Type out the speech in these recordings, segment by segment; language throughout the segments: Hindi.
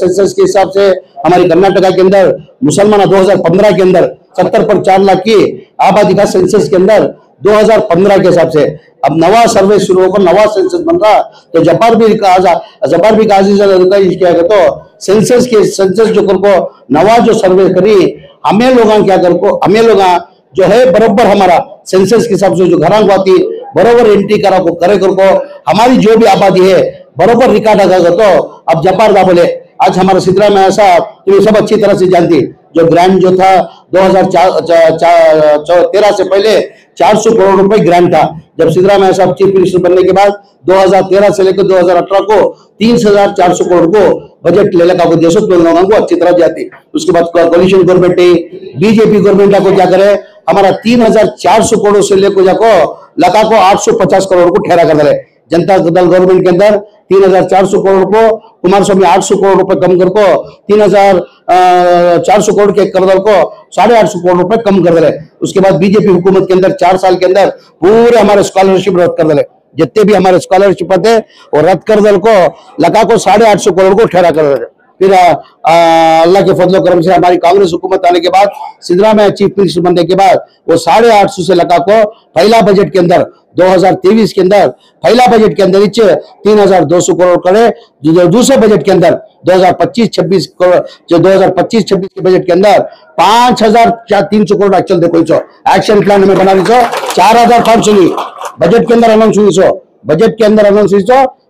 सेंसस के हिसाब से हमारी कर्नाटका के अंदर मुसलमान 2015 के अंदर 70 पर 4 लाख की आबादी का सेंसस के अंदर 2015 के हिसाब से अब नवा सर्वे शुरू होकर नवा सेंसस बन रहा। तो जब्बार भी क्या तो सेंसस जो कर को नवा जो सर्वे करी हमें लोग क्या कर को हमें लोग जो है बरोबर हमारा सेंसस के हिसाब से जो घर आती बरोबर एंट्री करा को करे कर को हमारी जो भी आबादी है बरोबर रिकॉर्ड आगा तो अब जब्बार बोले आज हमारा सिद्धरामैया साहब तुम्हें सब अच्छी तरह से जानती जो ग्रांट जो था 2013 से पहले 400 करोड़ रुपए ग्रांट था। जब सिद्धरामैया साहब चीफ मिनिस्टर बनने के बाद 2013 से लेकर 2018 को 3,400 करोड़ को बजट ले लगा देशों लोगों को अच्छी तरह जाती। उसके बाद कोलिशन गवर्नमेंट बीजेपी गवर्नमेंट को क्या करे हमारा 3,400 करोड़ से लेकर जाको लगा को 850 करोड़ को ठहरा कर दे। जनता दल गवर्नमेंट के अंदर 3,400 करोड़ को कुमार स्वामी 800 करोड़ रुपए कम कर को 3,400 करोड़ के कर दल को 850 करोड़ रुपए कम कर दे। उसके बाद बीजेपी हुकूमत के अंदर 4 साल के अंदर पूरे हमारे स्कॉलरशिप रद्द कर दे। जितने भी हमारे स्कॉलरशिप थे वो रद्द कर दल को लगा को 850 करोड़ को ठहरा कर दे। फिर अल्लाह के फजल करम से हमारी कांग्रेस हुकूमत आने के बाद सिद्धरामैया चीफ मिनिस्टर बनने के बाद वो 850 से लगा को पहला बजट के अंदर 2023 के अंदर पहला बजट के अंदर 3,200 करोड़ करे। जो दूसरे बजट के अंदर 2025-26 जो 2025-26 के बजट के अंदर 5,300 करोड़ एक्चुअल देखो एक्शन प्लान में बना ली 4,500 बजट के अंदर अनाउंस हुई बजट के अंदर अनाउंस हुई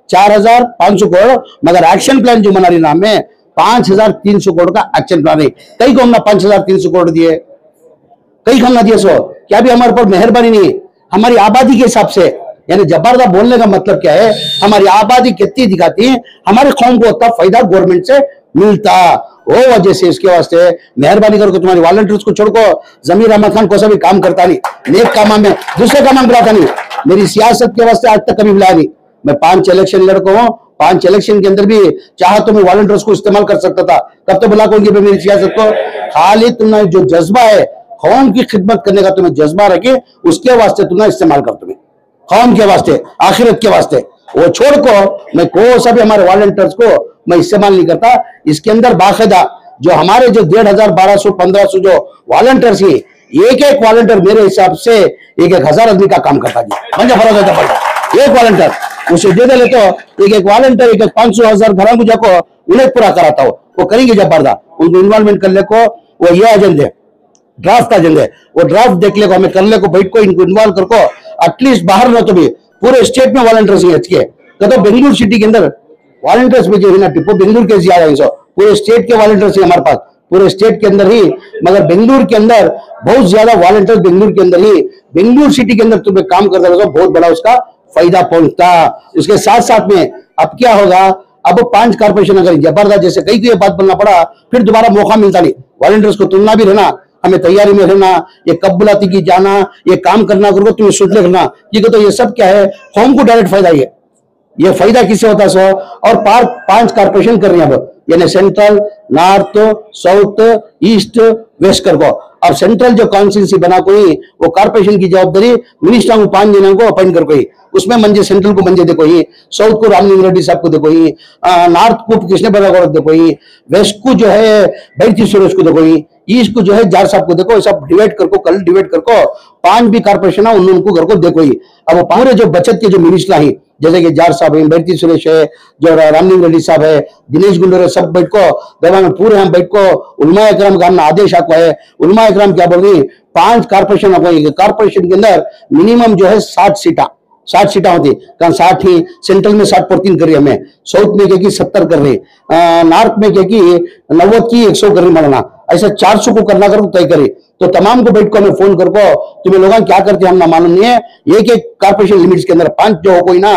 4,500 करोड़ मगर एक्शन प्लान जो बना रही ना हमें 5,300 करोड़ का एक्शन प्लान है। कई को हमने 5,300 करोड़ दिए कई को हमने दिए क्या भी हमारे पर मेहरबानी नहीं है हमारी आबादी के हिसाब से। यानी जबरदस्त बोलने का मतलब क्या है हमारी आबादी कितनी दिखाती है हमारे कौम को उतना फायदा गवर्नमेंट से मिलता वो वजह से इसके वास्ते मेहरबानी करके तुम्हारी वॉलंटियर्स को छोड़को जमीर अहमद खान कोई भी काम करता नहीं नेक काम में दूसरे काम में बुलाता नहीं मेरी सियासत के वास्ते आज तक कभी बुलाया नहीं। मैं 5 इलेक्शन लड़को हूँ 5 इलेक्शन के अंदर भी चाह तो मैं वॉलंटियर्स को इस्तेमाल कर सकता था कब तो बुला कोई मेरी सियासत को खाली तुम्हें जो जज्बा है कौम की खिदमत करने का तुम्हें जज्बा रखे उसके वास्ते तुम्हें इस्तेमाल कर तुम्हें कौम के वास्ते आखिरत के वास्ते वो छोड़ को मैं को सभी हमारे वॉलंटियर्स को मैं इस्तेमाल नहीं करता। इसके अंदर बाकायदा जो हमारे जो 1,500 1,200 जो वॉलंटियर्स है एक वॉलंटियर मेरे हिसाब से 1,000 आदमी का काम करता जी मुझे फर्क होता पड़ता एक वॉलंटियर उसे दे दे तो एक वॉलंटियर 500,000 घरों को जाको उन्हें पूरा कराता हो वो करेंगे जब पर्दा उनको इन्वॉल्वमेंट कर ले को वो ये एजेंडे ड्राफ्ट का एजेंडे वो ड्राफ्ट देख ले को हमें कर ले को बैठ को इनको इन्वॉल्व कर को एटलीस्ट बाहर न तो भी पूरे स्टेट में वॉलंटियर्स है अच्छे तो बेंगलुरु सिटी के अंदर वॉलंटियर्स भी जो है ना टिप्पो बेंगलुरु के ज्यादा पूरे स्टेट के वॉलंटियर्स है हमारे पास पूरे स्टेट के अंदर ही मगर बेंगलुरु के अंदर बहुत ज्यादा वॉलंटियर्स बेंगलुरु के अंदर ही बेंगलुरु सिटी के अंदर तुम्हें काम करता रहो बहुत बड़ा उसका फायदा पहुंचता। उसके साथ साथ में अब क्या होगा अब 5 कारपोरेशन अगर जबरदस्त जैसे कई को ये बात बोलना पड़ा फिर दोबारा मौका मिलता नहीं वॉलंटियर्स को तुलना भी रहना हमें तैयारी में रहना ये कब बुलाती की जाना ये काम करना करो तुम्हें सोच रखना ये तो ये सब क्या है कौम को डायरेक्ट फायदा ये फायदा किससे होता है और 5 कारपोरेशन कर रही है अब यानी central north south east west कर को अब सेंट्रल जो कॉन्स्टिट्यूंसी बना कोई वो कारपोरेशन की जवाबदारी मिनिस्टर को 5 जनों को अपॉइंट कर कोई उसमें मंजे सेंट्रल को मंजे देखो ही साउथ को रामलिंग रेड्डी साहब को देखो ही नॉर्थ को कृष्ण बरागौड़ देखो ही वेस्ट को जो है बैठी सुरेश को देखो ही ईस्ट को जो है जार साहब को देखो सब डिवाइड कर को कल डिवाइड कर को 5 भी कारपोरेशन है उनको घर को देखो ही। अब वो पूरे जो बचत के जो मिनिस्टर है जैसे कि जार साहब है बैठी सुरेश है जो रामलिंग रेड्डी साहब है दिनेश गुंडूर सब बैठ को दवा में पूरे हम बैठ को उलमा इकराम का हमने आदेश आपको है उलमा इकराम क्या बोल रही 5 कारपोरेशन कारपोरेशन के अंदर मिनिमम जो है 60 सीटा होती कारण 60 ही सेंट्रल में 60 पर 3 कर रही हमें साउथ में क्या की 70 कर रही नॉर्थ में क्या की 90 की 100 कर रही मारना ऐसा 400 को करना करो तय करे तो तमाम को बैठ को हमें फोन कर को तुम्हें लोग क्या करते हैं हम ना मालूम नहीं है एक कारपोरेशन लिमिट्स के अंदर 5 जो हो कोई ना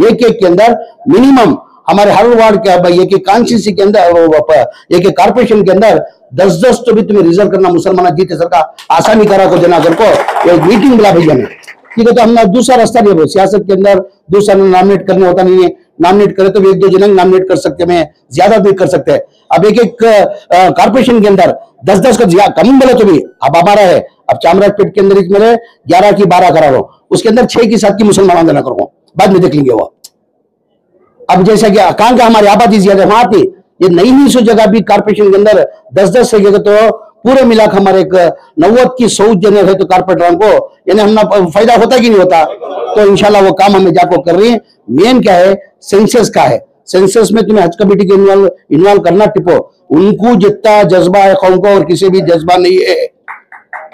एक के अंदर मिनिमम हमारे हर वार्ड के एक कॉन्स्टिट्यूंसी के अंदर एक कारपोरेशन के अंदर 10-10 तो भी तुम्हें रिजर्व करना मुसलमान जीते सरकार आसानी करा को जना कर को एक मीटिंग बुला भैया ने ठीक है तो हमने दूसरा रास्ता नहीं है सियासत के अंदर दूसरा नॉमिनेट करने होता नहीं है नॉमिनेट करे तो भी 1-2 जन नॉमिनेट कर सकते हैं ज्यादा भी कर सकते हैं। अब एक कारपोरेशन के अंदर 10-10 का कम बोले तो भी अब हमारा है अब चामराजपेट के अंदर मेरे 11 की 12 करा रहा हूं उसके अंदर 6 की 7 की मुसलमान देना करूँ बाद में देख लेंगे वो। अब जैसा कि कहां का हमारी आबादी ज्यादा वहां थी ये नई सौ जगह भी कारपोरेशन के अंदर 10-10 से तो पूरे मिला के हमारे 90 की 100 जने है तो कारपोरेटर को यानी हम फायदा होता कि नहीं होता। तो इंशाल्लाह वो काम हमें जाको कर रही है। मेन क्या है, सेंसस का है। सेंसस में तुम्हें हज कमेटी को इन्वॉल्व करना टिपो, उनको जितना जज्बा है कौम को और किसी भी जज्बा नहीं है।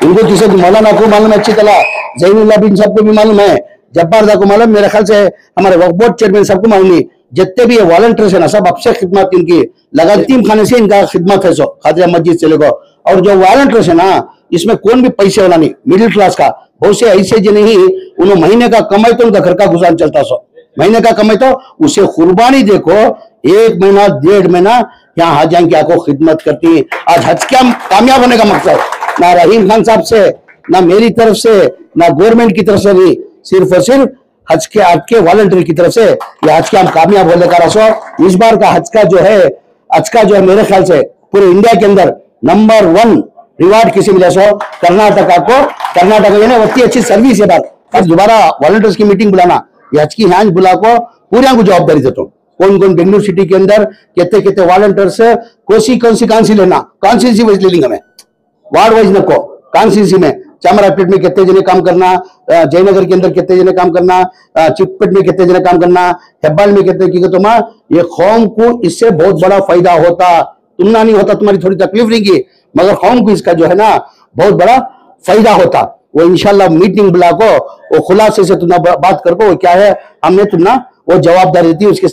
उनको किसी मौलाना को मालूम है अच्छी तरह, जैनुल्लाह बिन साहब को भी मालूम है, जब्बार दा को मालूम, मेरे ख्याल से हमारे वक्फ बोर्ड चेयरमैन सबको मालूम है। जितने भी ये वॉलंटियर्स है ना सब आपसे खिदमत इनकी लगा, यतीम खाने से इनका खिदमत है, सो खादिया मस्जिद से लेकर। और जो वॉलंटियर्स है ना इसमें कौन भी पैसे वाला नहीं, मिडिल क्लास का बहुत से ऐसे जो नहीं, उन्होंने महीने का कमाई तो उनका घर का गुजारा चलता, सो महीने का कमाई तो उसे कुर्बानी देखो 1 महीना 1.5 महीना यहाँ हाजियां की आपको खिदमत करती है। आज हज क्या कामयाब होने का मकसद ना रहीम खान साहब से, ना मेरी तरफ से, ना गवर्नमेंट की तरफ से भी, सिर्फ और सिर्फ हज के आपके वॉलंटियर की तरफ से ये हज के हम कामयाब होने का रसो। इस बार का हज का जो है मेरे ख्याल से पूरे इंडिया के अंदर नंबर 1 रिवार्ड किसी मिले सो कर्नाटका को। कर्नाटका यानी इतनी अच्छी सर्विस है। बात आज दोबारा वॉलंटियर्स की मीटिंग बुलाना, ये हज की यहाँ बुला को पूरी को जवाबदारी देता हूँ। कौन कौन बेंगलुरु सिटी के अंदर कितने वॉलंटियर्स कौन सी लेना, कॉन्स्टिट्यूंसी वाइज ले लेंगे, मैं वार्ड वाइज नको, कॉन्स्टिट्यूंसी में चामरापेट में कितने जने काम करना, जयनगर के अंदर कितने जने काम करना, चिकपेट में कितने जने काम करना, हेब्बाल में कितने की तुम्हारा ये कौम को इससे बहुत बड़ा फायदा होता। तुमना नहीं होता, तुम्हारी थोड़ी तकलीफ नहीं की, मगर कौम को इसका जो है ना बहुत बड़ा फायदा होता। वो इंशाल्लाह मीटिंग बुला को वो खुलासे से तुमने बात कर को क्या है हमने तुमना वो जवाबदारी दी उसके